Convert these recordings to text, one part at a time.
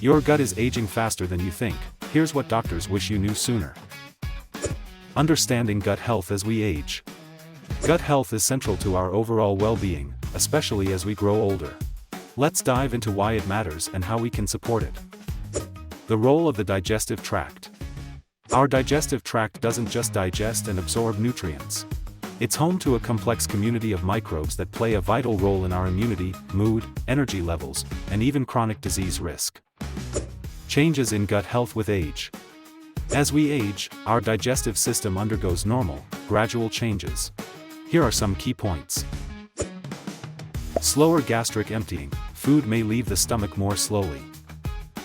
Your gut is aging faster than you think. Here's what doctors wish you knew sooner. Understanding gut health as we age. Gut health is central to our overall well-being, especially as we grow older. Let's dive into why it matters and how we can support it. The role of the digestive tract. Our digestive tract doesn't just digest and absorb nutrients. It's home to a complex community of microbes that play a vital role in our immunity, mood, energy levels, and even chronic disease risk. Changes in gut health with age. As we age, our digestive system undergoes normal, gradual changes. Here are some key points. Slower gastric emptying. Food may leave the stomach more slowly.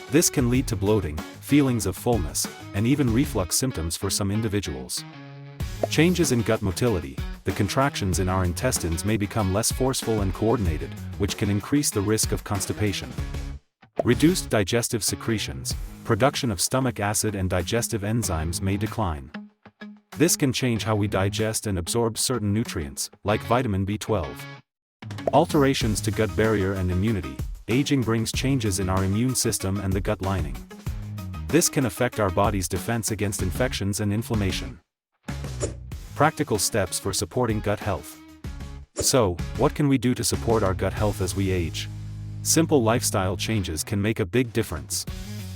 This can lead to bloating, feelings of fullness, and even reflux symptoms for some individuals. Changes in gut motility. The contractions in our intestines may become less forceful and coordinated, which can increase the risk of constipation. Reduced digestive secretions. Production of stomach acid and digestive enzymes may decline. This can change how we digest and absorb certain nutrients, like vitamin B12. Alterations to gut barrier and immunity. Aging brings changes in our immune system and the gut lining. This can affect our body's defense against infections and inflammation. Practical steps for supporting gut health. So, what can we do to support our gut health as we age? Simple lifestyle changes can make a big difference.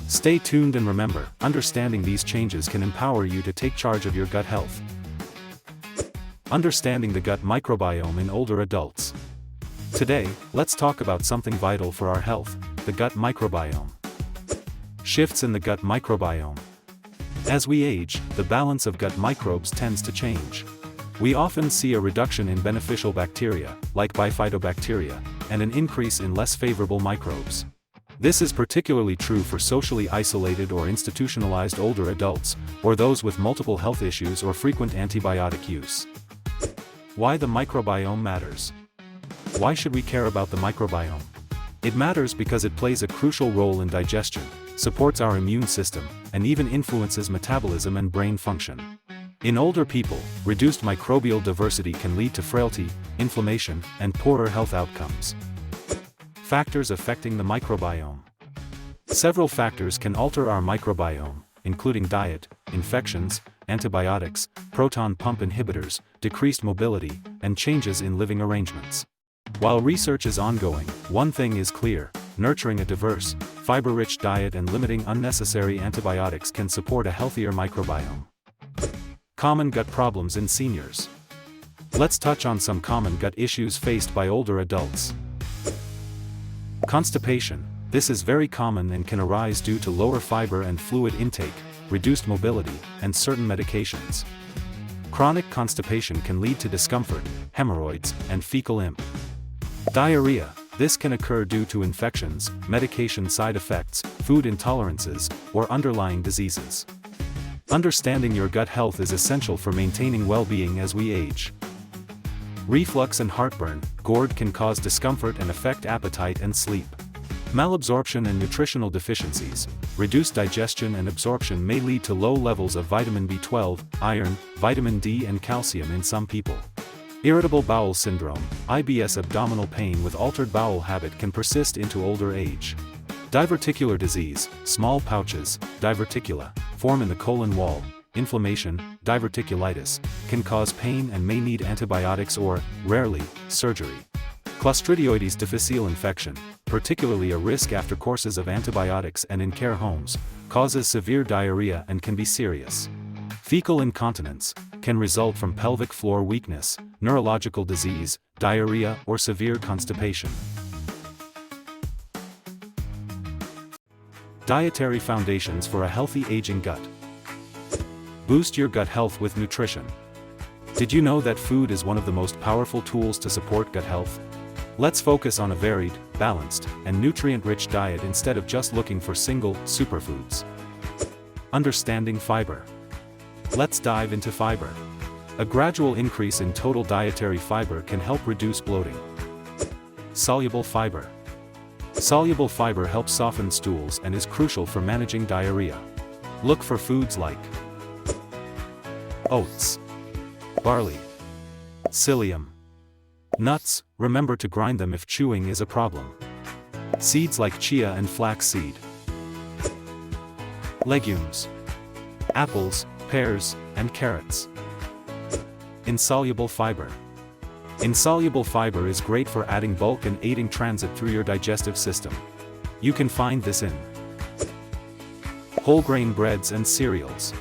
Stay tuned and remember, understanding these changes can empower you to take charge of your gut health. Understanding the gut microbiome in older adults. Today, let's talk about something vital for our health, the gut microbiome. Shifts in the gut microbiome. As we age, the balance of gut microbes tends to change. We often see a reduction in beneficial bacteria, like bifidobacteria, and an increase in less favorable microbes. This is particularly true for socially isolated or institutionalized older adults, or those with multiple health issues or frequent antibiotic use. Why the microbiome matters. Why should we care about the microbiome? It matters because it plays a crucial role in digestion, supports our immune system, and even influences metabolism and brain function. In older people, reduced microbial diversity can lead to frailty, inflammation, and poorer health outcomes. Factors affecting the microbiome. Several factors can alter our microbiome, including diet, infections, antibiotics, proton pump inhibitors, decreased mobility, and changes in living arrangements. While research is ongoing, one thing is clear: nurturing a diverse, fiber-rich diet and limiting unnecessary antibiotics can support a healthier microbiome. Common gut problems in seniors. Let's touch on some common gut issues faced by older adults. Constipation. This is very common and can arise due to lower fiber and fluid intake, reduced mobility, and certain medications. Chronic constipation can lead to discomfort, hemorrhoids, and fecal imp. Diarrhea. This can occur due to infections, medication side effects, food intolerances, or underlying diseases. Understanding your gut health is essential for maintaining well-being as we age. Reflux and heartburn. GORD can cause discomfort and affect appetite and sleep. Malabsorption and nutritional deficiencies. Reduced digestion and absorption may lead to low levels of vitamin B12, iron, vitamin D and calcium in some people. Irritable bowel syndrome, IBS. Abdominal pain with altered bowel habit can persist into older age. Diverticular disease, small pouches, diverticula, form in the colon wall. Inflammation, diverticulitis, can cause pain and may need antibiotics or, rarely, surgery. Clostridioides difficile infection, particularly a risk after courses of antibiotics and in care homes, causes severe diarrhea and can be serious. Fecal incontinence, can result from pelvic floor weakness, neurological disease, diarrhea, or severe constipation. Dietary foundations for a healthy aging gut. Boost your gut health with nutrition. Did you know that food is one of the most powerful tools to support gut health? Let's focus on a varied, balanced, and nutrient-rich diet instead of just looking for single, superfoods. Understanding fiber. Let's dive into fiber. A gradual increase in total dietary fiber can help reduce bloating. Soluble fiber. Soluble fiber helps soften stools and is crucial for managing diarrhea. Look for foods like oats, barley, psyllium. Nuts, remember to grind them if chewing is a problem. Seeds like chia and flax seed. Legumes. Apples, pears, and carrots. Insoluble fiber. Insoluble fiber is great for adding bulk and aiding transit through your digestive system. You can find this in whole grain breads and cereals,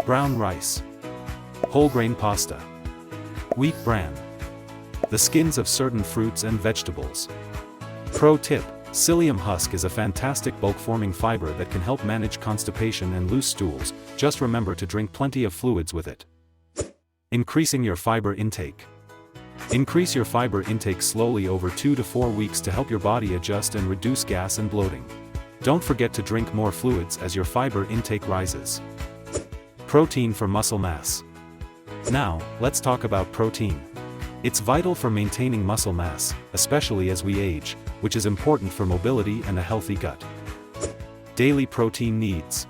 brown rice, whole grain pasta, wheat bran, the skins of certain fruits and vegetables. Pro tip: psyllium husk is a fantastic bulk-forming fiber that can help manage constipation and loose stools. Just remember to drink plenty of fluids with it. Increasing your fiber intake. Increase your fiber intake slowly over 2 to 4 weeks to help your body adjust and reduce gas and bloating. Don't forget to drink more fluids as your fiber intake rises. Protein for muscle mass. Now, let's talk about protein. It's vital for maintaining muscle mass, especially as we age, which is important for mobility and a healthy gut. Daily protein needs.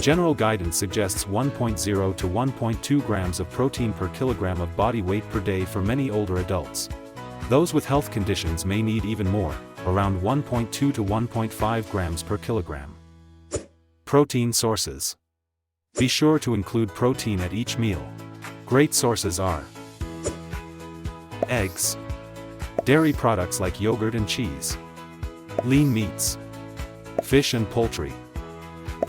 General guidance suggests 1.0 to 1.2 grams of protein per kilogram of body weight per day for many older adults. Those with health conditions may need even more, around 1.2 to 1.5 grams per kilogram. Protein sources. Be sure to include protein at each meal. Great sources are eggs, dairy products like yogurt and cheese, lean meats, fish and poultry,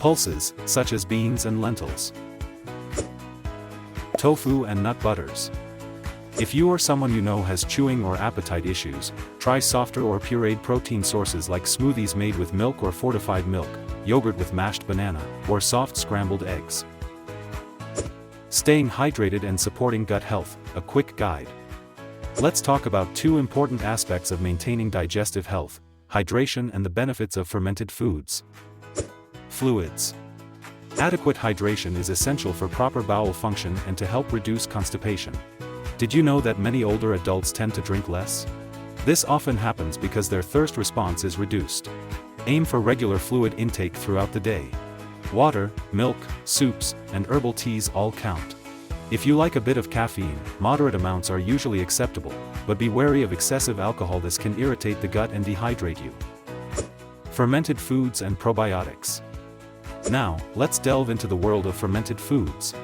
pulses, such as beans and lentils, tofu and nut butters. If you or someone you know has chewing or appetite issues, try softer or pureed protein sources like smoothies made with milk or fortified milk, yogurt with mashed banana, or soft scrambled eggs. Staying hydrated and supporting gut health, a quick guide. Let's talk about 2 important aspects of maintaining digestive health: hydration and the benefits of fermented foods. Fluids. Adequate hydration is essential for proper bowel function and to help reduce constipation. Did you know that many older adults tend to drink less? This often happens because their thirst response is reduced. Aim for regular fluid intake throughout the day. Water, milk, soups, and herbal teas all count. If you like a bit of caffeine, moderate amounts are usually acceptable, but be wary of excessive alcohol. This can irritate the gut and dehydrate you. Fermented foods and probiotics. Now, let's delve into the world of fermented foods.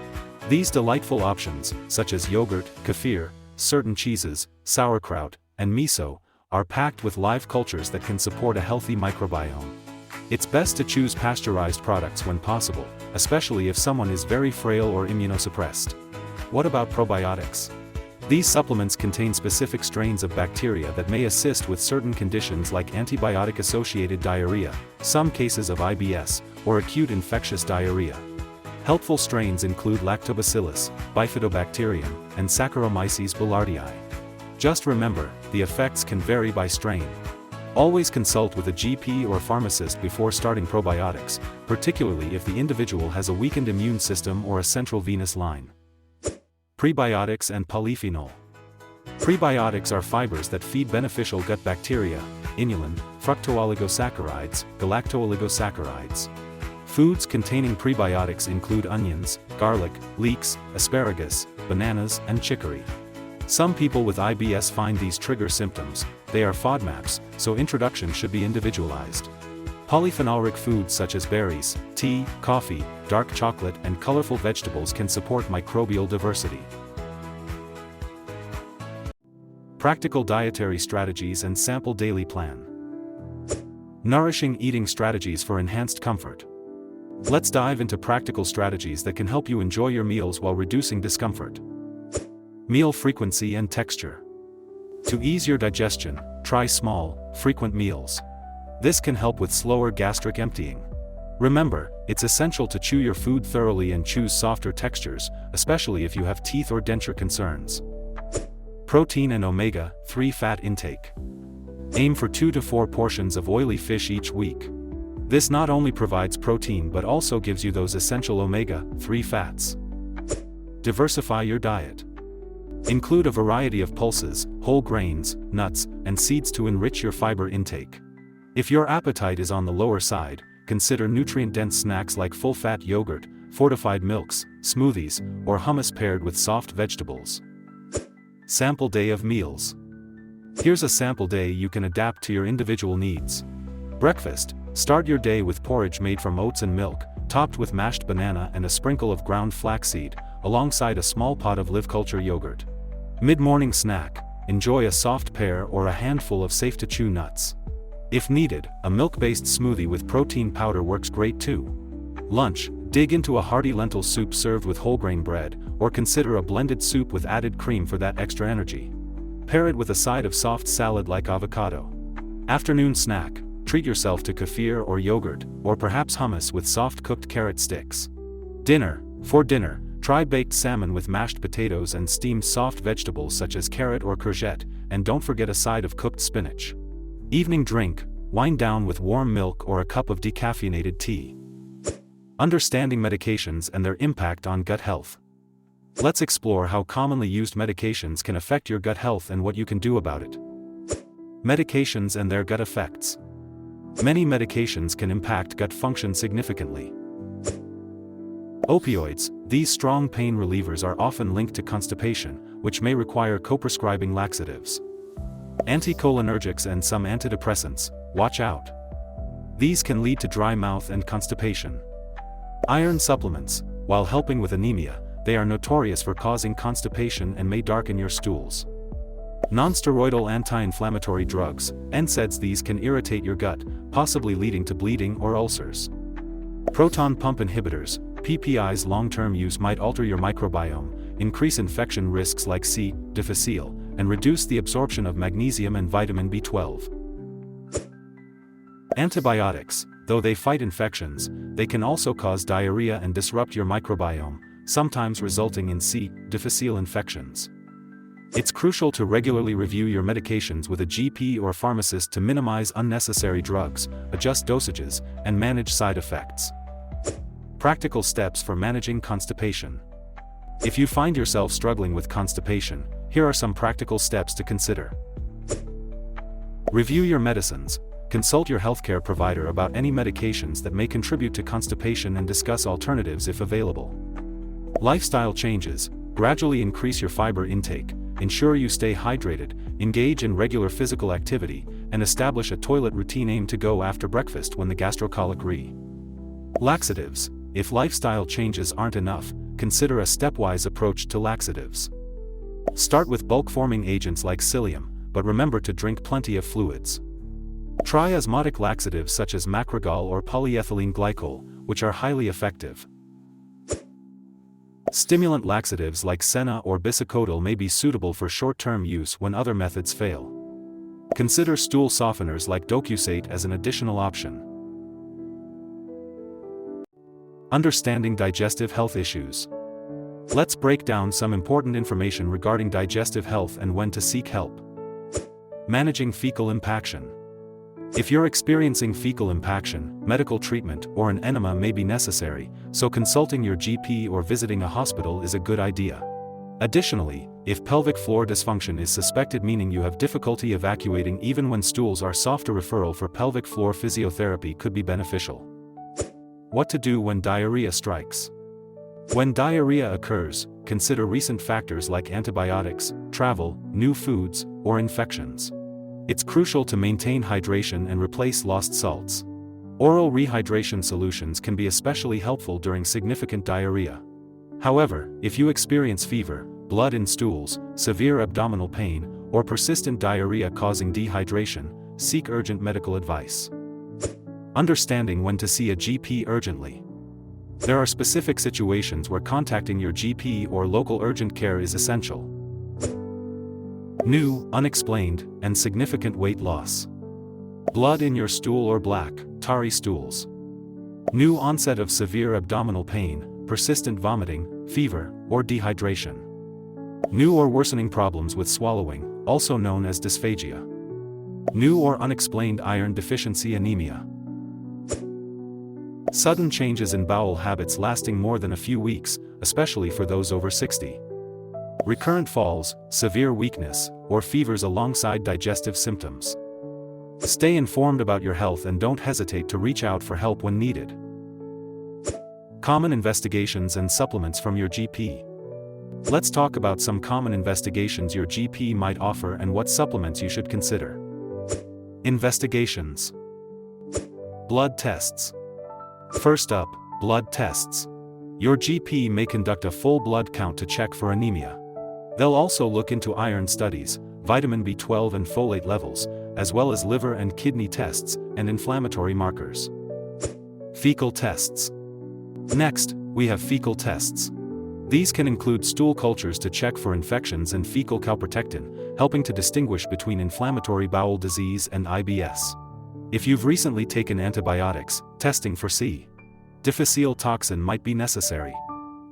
These delightful options, such as yogurt, kefir, certain cheeses, sauerkraut, and miso, are packed with live cultures that can support a healthy microbiome. It's best to choose pasteurized products when possible, especially if someone is very frail or immunosuppressed. What about probiotics? These supplements contain specific strains of bacteria that may assist with certain conditions like antibiotic-associated diarrhea, some cases of IBS, or acute infectious diarrhea. Helpful strains include Lactobacillus, Bifidobacterium, and Saccharomyces boulardii. Just remember, the effects can vary by strain. Always consult with a GP or pharmacist before starting probiotics, particularly if the individual has a weakened immune system or a central venous line. Prebiotics and polyphenol. Prebiotics are fibers that feed beneficial gut bacteria, inulin, fructooligosaccharides, galactooligosaccharides. Foods containing prebiotics include onions, garlic, leeks, asparagus, bananas, and chicory. Some people with IBS find these trigger symptoms. They are FODMAPs, so introduction should be individualized. Polyphenolic foods such as berries, tea, coffee, dark chocolate, and colorful vegetables can support microbial diversity. Practical dietary strategies and sample daily plan. Nourishing eating strategies for enhanced comfort. Let's dive into practical strategies that can help you enjoy your meals while reducing discomfort. Meal frequency and texture. To ease your digestion, try small, frequent meals. This can help with slower gastric emptying. Remember, it's essential to chew your food thoroughly and choose softer textures, especially if you have teeth or denture concerns. Protein and omega-3 fat intake. Aim for 2 to 4 portions of oily fish each week. This not only provides protein but also gives you those essential omega-3 fats. Diversify your diet. Include a variety of pulses, whole grains, nuts, and seeds to enrich your fiber intake. If your appetite is on the lower side, consider nutrient-dense snacks like full-fat yogurt, fortified milks, smoothies, or hummus paired with soft vegetables. Sample day of meals. Here's a sample day you can adapt to your individual needs. Breakfast. Start your day with porridge made from oats and milk, topped with mashed banana and a sprinkle of ground flaxseed, alongside a small pot of live-culture yogurt. Mid-morning snack, enjoy a soft pear or a handful of safe-to-chew nuts. If needed, a milk-based smoothie with protein powder works great too. Lunch, dig into a hearty lentil soup served with whole grain bread, or consider a blended soup with added cream for that extra energy. Pair it with a side of soft salad like avocado. Afternoon snack, treat yourself to kefir or yogurt, or perhaps hummus with soft cooked carrot sticks. Dinner, for dinner, try baked salmon with mashed potatoes and steamed soft vegetables such as carrot or courgette, and don't forget a side of cooked spinach. Evening drink, wind down with warm milk or a cup of decaffeinated tea. Understanding medications and their impact on gut health. Let's explore how commonly used medications can affect your gut health and what you can do about it. Medications and their gut effects. Many medications can impact gut function significantly. Opioids, these strong pain relievers are often linked to constipation, which may require co-prescribing laxatives. Anticholinergics and some antidepressants, watch out. These can lead to dry mouth and constipation. Iron supplements, while helping with anemia, they are notorious for causing constipation and may darken your stools. Nonsteroidal anti-inflammatory drugs, NSAIDs, these can irritate your gut, possibly leading to bleeding or ulcers. Proton pump inhibitors, PPIs, long-term use might alter your microbiome, increase infection risks like C. difficile, and reduce the absorption of magnesium and vitamin B12. Antibiotics, though they fight infections, they can also cause diarrhea and disrupt your microbiome, sometimes resulting in C. difficile infections. It's crucial to regularly review your medications with a GP or pharmacist to minimize unnecessary drugs, adjust dosages, and manage side effects. Practical steps for managing constipation. If you find yourself struggling with constipation, here are some practical steps to consider. Review your medicines. Consult your healthcare provider about any medications that may contribute to constipation and discuss alternatives if available. Lifestyle changes. Gradually increase your fiber intake, ensure you stay hydrated, engage in regular physical activity, and establish a toilet routine. Aim to go after breakfast when the gastrocolic re. Laxatives. If lifestyle changes aren't enough, consider a stepwise approach to laxatives. Start with bulk-forming agents like psyllium, but remember to drink plenty of fluids. Try osmotic laxatives such as macrogol or polyethylene glycol, which are highly effective. Stimulant laxatives like senna or bisacodyl may be suitable for short-term use when other methods fail. Consider stool softeners like docusate as an additional option. Understanding digestive health issues. Let's break down some important information regarding digestive health and when to seek help. Managing fecal impaction. If you're experiencing fecal impaction, medical treatment or an enema may be necessary, so consulting your GP or visiting a hospital is a good idea. Additionally, if pelvic floor dysfunction is suspected, meaning you have difficulty evacuating even when stools are soft, a referral for pelvic floor physiotherapy could be beneficial. What to do when diarrhea strikes. When diarrhea occurs, consider recent factors like antibiotics, travel, new foods, or infections. It's crucial to maintain hydration and replace lost salts. Oral rehydration solutions can be especially helpful during significant diarrhea. However, if you experience fever, blood in stools, severe abdominal pain, or persistent diarrhea causing dehydration, seek urgent medical advice. Understanding when to see a GP urgently. There are specific situations where contacting your GP or local urgent care is essential. New, unexplained, and significant weight loss. Blood in your stool or black, tarry stools. New onset of severe abdominal pain, persistent vomiting, fever, or dehydration. New or worsening problems with swallowing, also known as dysphagia. New or unexplained iron deficiency anemia. Sudden changes in bowel habits lasting more than a few weeks, especially for those over 60. Recurrent falls, severe weakness, or fevers alongside digestive symptoms. Stay informed about your health and don't hesitate to reach out for help when needed. Common investigations and supplements from your GP. Let's talk about some common investigations your GP might offer and what supplements you should consider. Investigations. Blood tests. First up, Blood tests. Your GP may conduct a full blood count to check for anemia. They'll also look into iron studies, vitamin B12 and folate levels, as well as liver and kidney tests, and inflammatory markers. Fecal tests. Next, we have fecal tests. These can include stool cultures to check for infections and fecal calprotectin, helping to distinguish between inflammatory bowel disease and IBS. If you've recently taken antibiotics, testing for C. difficile toxin might be necessary.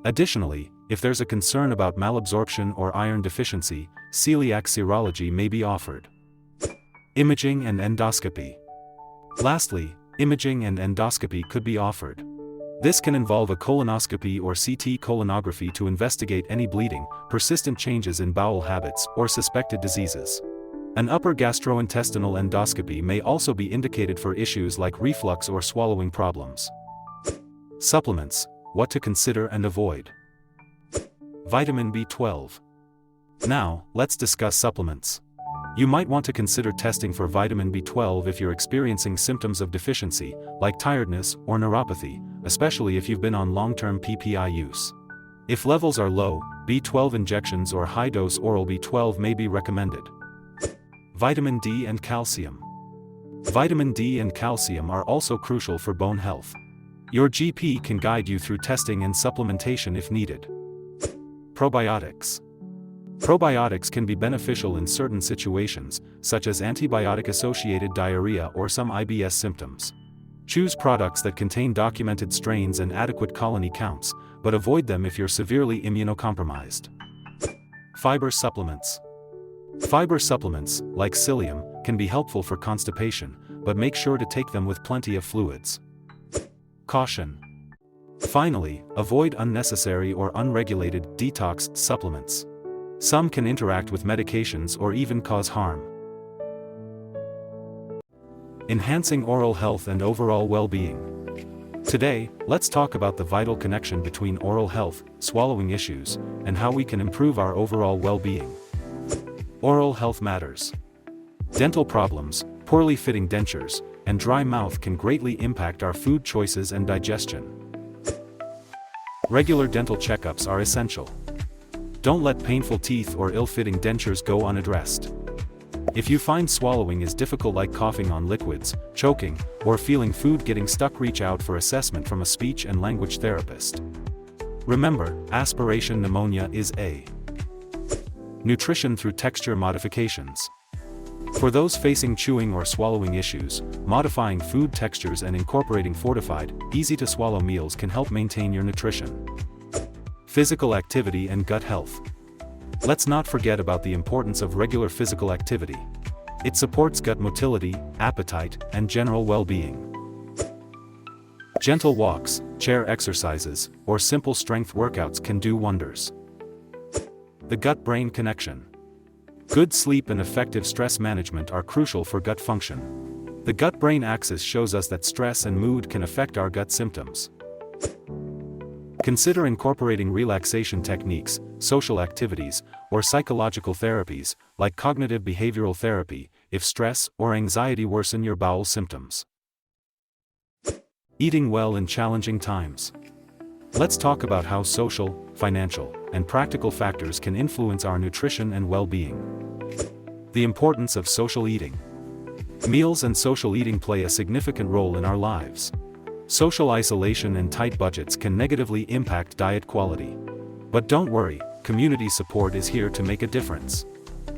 Additionally, if there's a concern about malabsorption or iron deficiency, celiac serology may be offered. Imaging and endoscopy. Lastly, imaging and endoscopy could be offered. This can involve a colonoscopy or CT colonography to investigate any bleeding, persistent changes in bowel habits, or suspected diseases. An upper gastrointestinal endoscopy may also be indicated for issues like reflux or swallowing problems. Supplements, what to consider and avoid. Vitamin B12. Now, let's discuss supplements. You might want to consider testing for vitamin B12 if you're experiencing symptoms of deficiency, like tiredness or neuropathy, especially if you've been on long-term PPI use. If levels are low, B12 injections or high-dose oral B12 may be recommended. Vitamin D and calcium. Vitamin D and calcium are also crucial for bone health. Your GP can guide you through testing and supplementation if needed. Probiotics. Probiotics can be beneficial in certain situations, such as antibiotic-associated diarrhea or some IBS symptoms. Choose products that contain documented strains and adequate colony counts, but avoid them if you're severely immunocompromised. Fiber supplements. Fiber supplements, like psyllium, can be helpful for constipation, but make sure to take them with plenty of fluids. Caution. Finally, avoid unnecessary or unregulated detox supplements. Some can interact with medications or even cause harm. Enhancing oral health and overall well-being. Today, let's talk about the vital connection between oral health, swallowing issues, and how we can improve our overall well-being. Oral health matters. Dental problems, poorly fitting dentures, and dry mouth can greatly impact our food choices and digestion. Regular dental checkups are essential. Don't let painful teeth or ill-fitting dentures go unaddressed. If you find swallowing is difficult, like coughing on liquids, choking, or feeling food getting stuck, reach out for assessment from a speech and language therapist. Remember, aspiration pneumonia is a nutrition through texture modifications. For those facing chewing or swallowing issues, modifying food textures and incorporating fortified, easy-to-swallow meals can help maintain your nutrition. Physical activity and gut health. Let's not forget about the importance of regular physical activity. It supports gut motility, appetite, and general well-being. Gentle walks, chair exercises, or simple strength workouts can do wonders. The gut-brain connection. Good sleep and effective stress management are crucial for gut function. The gut-brain axis shows us that stress and mood can affect our gut symptoms. Consider incorporating relaxation techniques, social activities, or psychological therapies, like cognitive behavioral therapy, if stress or anxiety worsen your bowel symptoms. Eating well in challenging times. Let's talk about how social, financial, and practical factors can influence our nutrition and well-being. The importance of social eating. Meals and social eating play a significant role in our lives. Social isolation and tight budgets can negatively impact diet quality. But don't worry, community support is here to make a difference.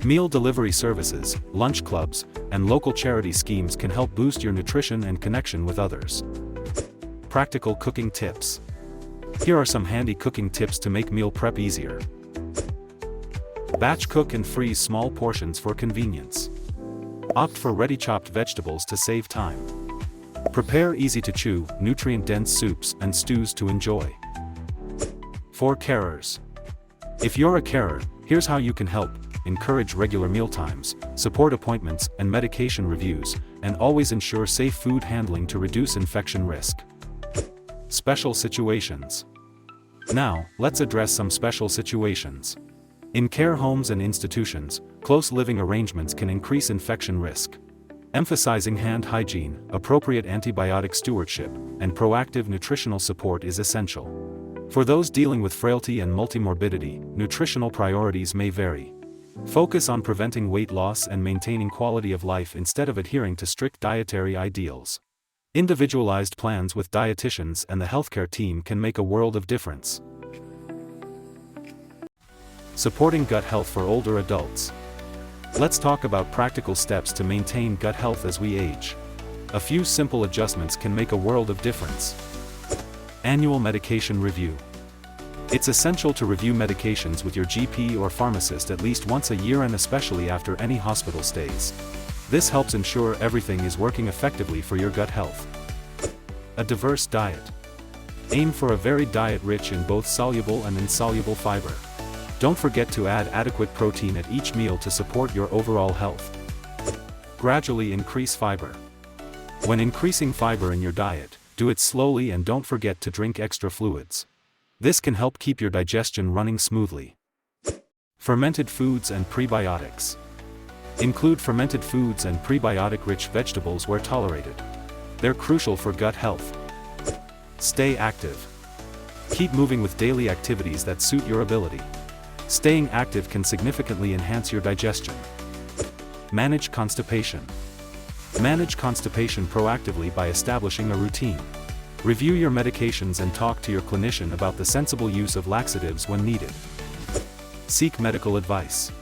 Meal delivery services, lunch clubs, and local charity schemes can help boost your nutrition and connection with others. Practical cooking tips. Here are some handy cooking tips to make meal prep easier. Batch cook and freeze small portions for convenience. Opt for ready chopped vegetables to save time. Prepare easy-to-chew, nutrient-dense soups and stews to enjoy. For carers. If you're a carer, here's how you can help: encourage regular mealtimes, support appointments and medication reviews, and always ensure safe food handling to reduce infection risk. Special situations. Now, let's address some special situations. In care homes and institutions, close living arrangements can increase infection risk. Emphasizing hand hygiene, appropriate antibiotic stewardship, and proactive nutritional support is essential. For those dealing with frailty and multimorbidity, nutritional priorities may vary. Focus on preventing weight loss and maintaining quality of life instead of adhering to strict dietary ideals. Individualized plans with dietitians and the healthcare team can make a world of difference. Supporting gut health for older adults. Let's talk about practical steps to maintain gut health as we age. A few simple adjustments can make a world of difference. Annual medication review. It's essential to review medications with your GP or pharmacist at least once a year, and especially after any hospital stays. This helps ensure everything is working effectively for your gut health. A diverse diet. Aim for a varied diet rich in both soluble and insoluble fiber. Don't forget to add adequate protein at each meal to support your overall health. Gradually increase fiber. When increasing fiber in your diet, do it slowly and don't forget to drink extra fluids. This can help keep your digestion running smoothly. Fermented foods and prebiotics. Include fermented foods and prebiotic-rich vegetables where tolerated. They're crucial for gut health. Stay active. Keep moving with daily activities that suit your ability. Staying active can significantly enhance your digestion. Manage constipation. Manage constipation proactively by establishing a routine. Review your medications and talk to your clinician about the sensible use of laxatives when needed. Seek medical advice.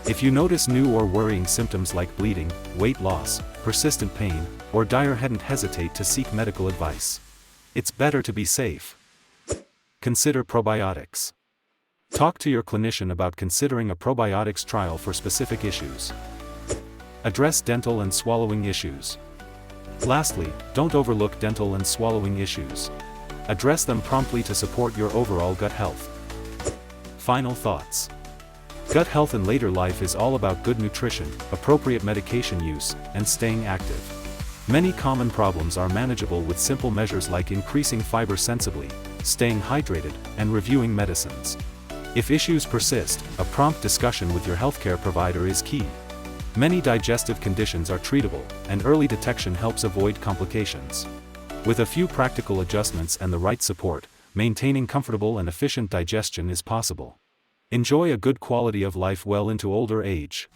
If you notice new or worrying symptoms like bleeding, weight loss, persistent pain, or diarrhea, don't hesitate to seek medical advice. It's better to be safe. Consider probiotics. Talk to your clinician about considering a probiotics trial for specific issues. Address dental and swallowing issues. Lastly, don't overlook dental and swallowing issues. Address them promptly to support your overall gut health. Final thoughts. Gut health in later life is all about good nutrition, appropriate medication use, and staying active. Many common problems are manageable with simple measures like increasing fiber sensibly, staying hydrated, and reviewing medicines. If issues persist, a prompt discussion with your healthcare provider is key. Many digestive conditions are treatable, and early detection helps avoid complications. With a few practical adjustments and the right support, maintaining comfortable and efficient digestion is possible. Enjoy a good quality of life well into older age.